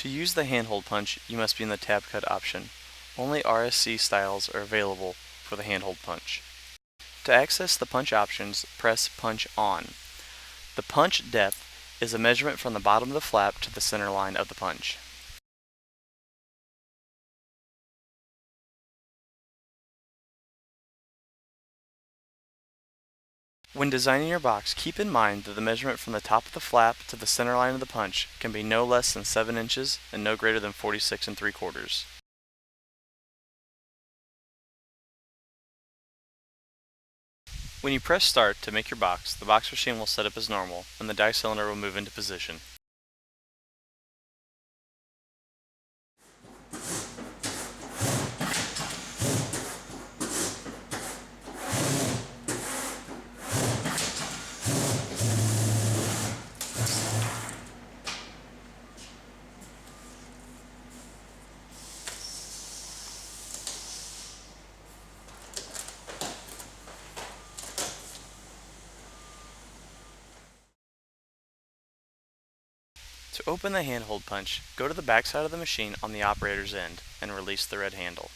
To use the handhold punch, you must be in the tab cut option. Only RSC styles are available for the handhold punch. To access the punch options, press Punch On. The punch depth is a measurement from the bottom of the flap to the center line of the punch. When designing your box, keep in mind that the measurement from the top of the flap to the center line of the punch can be no less than 7 inches and no greater than 46 3/4. When you press Start to make your box, the box machine will set up as normal and the die cylinder will move into position. To open the handhold punch, go to the back side of the machine on the operator's end and release the red handle.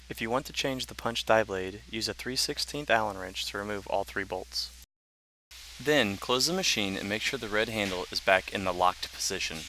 If you want to change the punch die blade, use a 3/16 Allen wrench to remove all 3 bolts. Then close the machine and make sure the red handle is back in the locked position.